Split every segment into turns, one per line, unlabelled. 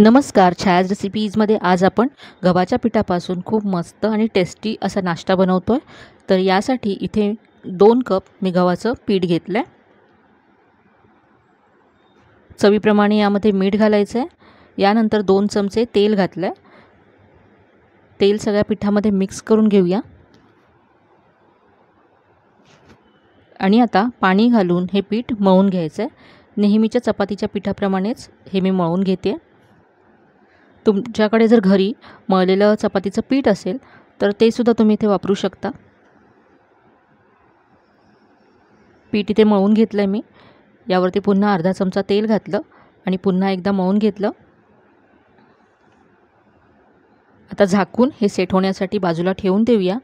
नमस्कार, छायाज रेसिपीजमध्ये आज आपण गव्हाच्या पिठापासून खूप मस्त आणि टेस्टी असा नाश्ता बनवतो आहे। तर यासाठी इथे 2 कप मी गव्हाचं पीठ घेतलं आहे। चवीप्रमाणे यामध्ये मीठ घालायचं आहे। यानंतर 2 चमचे तेल घातलं आहे। तेल सगळ्या पिठामध्ये मिक्स करून घेऊया आणि आता पाणी घालून हे पीठ मळून घ्यायचं आहे। नेहमीच्या चपातीच्या पिठाप्रमाणेच हे मी मळून घेते। तुमच्याकडे जर घरी मळलेलं चपातीचं पीठ असेल तर ते सुद्धा तुम्ही इथे वापरू शकता। पीठ इथे मळून घेतलं मी। यावरती पुन्हा अर्धा चमचा तेल घातलं आणि पुन्हा एकदा मळून घेतलं। आता झाकून हे सेट होण्यासाठी बाजूला ठेवून देऊया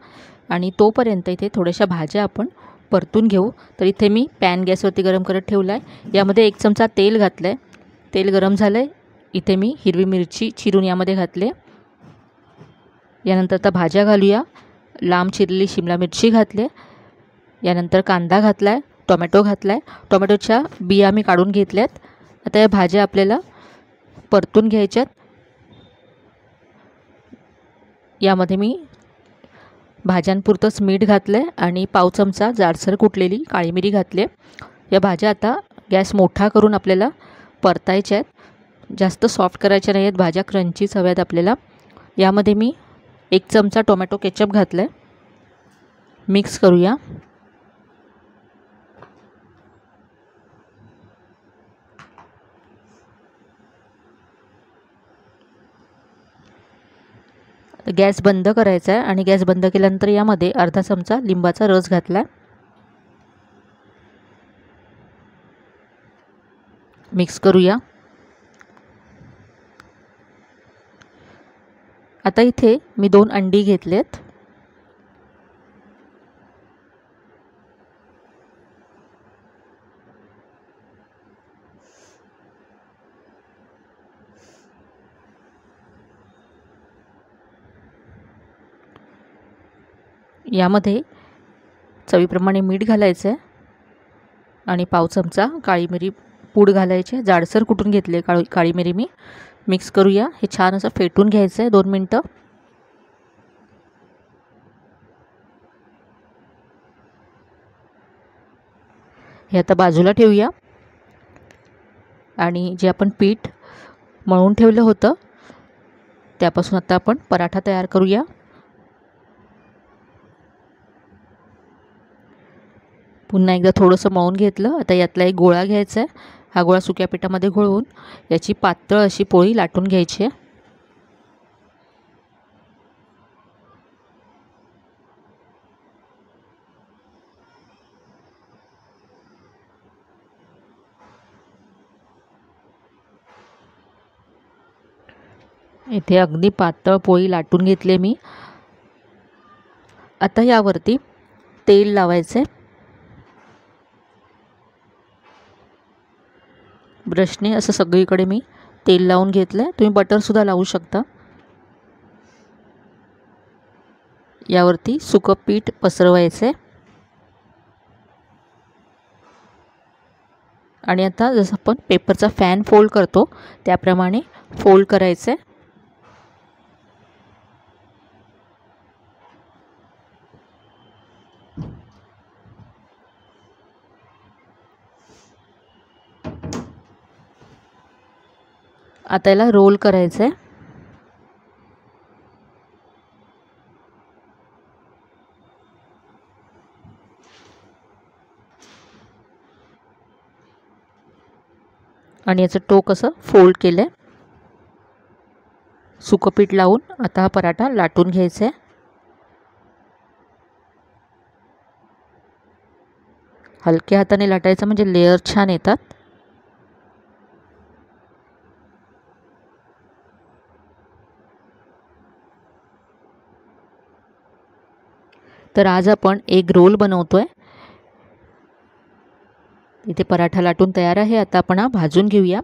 आणि तोपर्यंत इथे थोड्याशा भाज्या आपण परतून घेऊ। तर इथे मी पॅन गॅसवरती गरम करत ठेवला आहे। यामध्ये 1 चमचा तेल घातलं आहे। तेल गरम झालं आहे। इथे मी हिरवी मिरची चिरून यामध्ये घातले। यानंतर आता भाज्या घालूया। लांब चिरलेली शिमला मिरची घातली। यानंतर कांदा घातला आहे, टोमॅटो घातला आहे। टोमॅटोच्या बिया मी काढून घेतल्यात। आता या भाज्या आपल्याला परतून घ्यायच्यात। यामध्ये मी भाज्यांपुरतंच मीठ घातलं आहे आणि पाव चमचा जाडसर कुटलेली काळी मिरी घातली आहे। या भाज्या आता गॅस मोठा करून आपल्याला परतायच्या आहेत। जास्त सॉफ्ट करायच्या नाही आहेत, भाज्या क्रंचीच हव्यात आपल्याला। यामध्ये मी 1 चमचा टोमॅटो केचप घातलं आहे। मिक्स करूया। गॅस बंद करायचा आहे आणि गॅस बंद केल्यानंतर यामध्ये अर्धा चमचा लिंबाचा रस घातला आहे। मिक्स करूया। आता इथे मी 2 अंडी घेतलेत। यामध्ये चवीप्रमाणे मीठ घालायचं आहे आणि पाव चमचा काळी मिरी पूड घालायची। जाडसर कुटून घेतले काळी मिरी मी। मिक्स करूया। हे छान असं फेटून घ्यायचं आहे 2 मिनिटं। हे आता बाजूला ठेवूया आणि जे आपण पीठ मळून ठेवलं होतं त्यापासून आता आपण पराठा तयार करूया। पुन्हा एकदा थोडंसं मळून घेतलं। आता यातला एक गोळा घ्यायचा आहे। हा गोळा सुक्या पिठामध्ये घोळवून याची पातळ अशी पोळी लाटून घ्यायची आहे। इथे अगदी पातळ पोळी लाटून घेतली मी। आता यावरती तेल लावायचे। ब्रशने असं सगळीकडे मी तेल लावून घेतलं। तुम्ही बटर सुद्धा लावू शकता। यावरती सुकं पीठ पसरवायचे आणि आता जसं आपण पेपरचा फॅन फोल्ड करतो त्याप्रमाणे फोल्ड करायचे। आता याला रोल करायचं आहे। आणि याचं टोक असं फोल्ड केलं आहे। सुकं पीठ लावून आता हा पराठा लाटून घ्यायचा आहे। हलक्या हाताने लाटायचं म्हणजे लेयर छान येतात। तर आज आपण एग रोल बनवतोय। इथे पराठा लाटून तयार आहे। आता आपण हा भाजून घेऊया।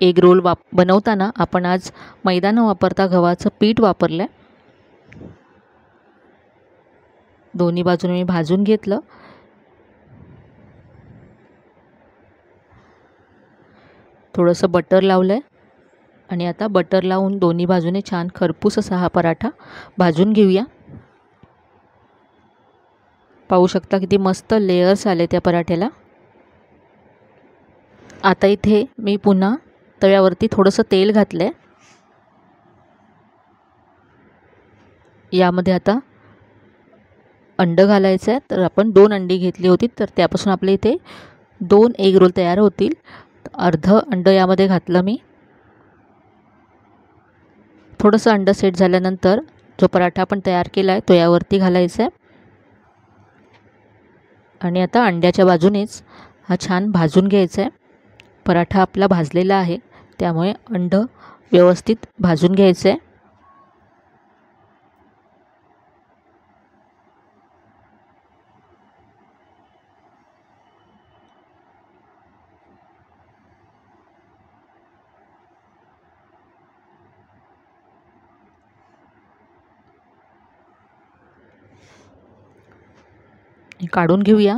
एग रोल बनवताना आपण आज मैदा न वापरता गव्हाचं पीठ वापरलं आहे। दोन्ही बाजूने मी भाजून घेतलं। थोडंसं बटर लावलं आहे आणि आता बटर लावून दोन्ही बाजूने छान खरपूस असा हा पराठा भाजून घेऊया। पाहू शकता किती मस्त लेयर्स आले त्या पराठ्याला। आता इथे मी पुन्हा तव्यावरती थोडंसं तेल घातलं आहे। यामध्ये आता अंड घालायचं आहे। तर आपण 2 अंडी घेतली होती, तर त्यापासून आपले इथे 2 एग रोल तयार होतील। अर्धं अंड यामध्ये घातलं मी। थोडंसं अंड सेट झाल्यानंतर जो पराठा आपण तयार केला आहे तो यावरती घालायचा आहे आणि आता अंड्याच्या बाजूनेच हा छान भाजून घ्यायचा आहे। पराठा आपला भाजलेला आहे, त्यामुळे अंड व्यवस्थित भाजून घ्यायचं आहे। काढून घेऊया।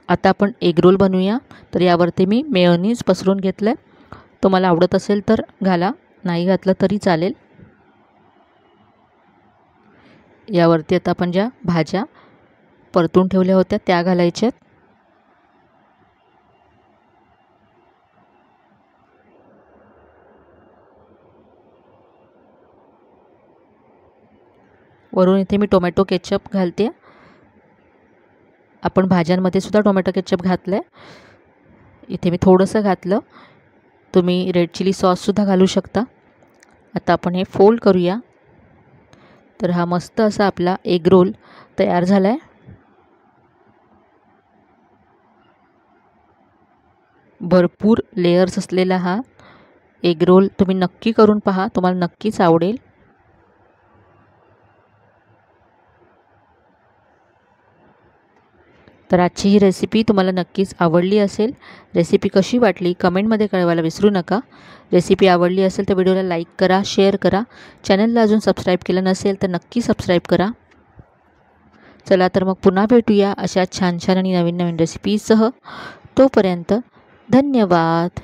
आता आपण एग रोल बनवूया। तर यावरती मी मेयोनीज पसरून घेतलं आहे। तुम्हाला आवडत असेल तर घाला, नाही घातलं तरी चालेल। यावरती आता आपण ज्या भाज्या परतून ठेवल्या होत्या त्या घालायच्या। वरून इथे मी टोमॅटो केचप घालते। आपण भाज्यांमध्ये सुद्धा टोमॅटो केचप घातलं आहे। इथे मी थोडंसं घातलं, तुम्ही रेड चिली सॉससुद्धा घालू शकता। आता आपण हे फोल्ड करूया। तर हा मस्त असा आपला एग रोल तयार झाला आहे। भरपूर लेयर्स असलेला हा एग रोल तुम्ही नक्की करून पहा, तुम्हाला नक्कीच आवडेल। तर आजची ही रेसिपी तुम्हाला नक्कीच आवडली असेल। रेसिपी कशी वाटली कमेंटमध्ये कळवायला विसरू नका। रेसिपी आवडली असेल तर व्हिडिओला लाईक करा, शेअर करा। चॅनलला अजून सबस्क्राईब केलं नसेल तर नक्की सबस्क्राईब करा। चला तर मग पुन्हा भेटूया अशा छान छान आणि नवीन नवीन रेसिपीसह। तोपर्यंत धन्यवाद।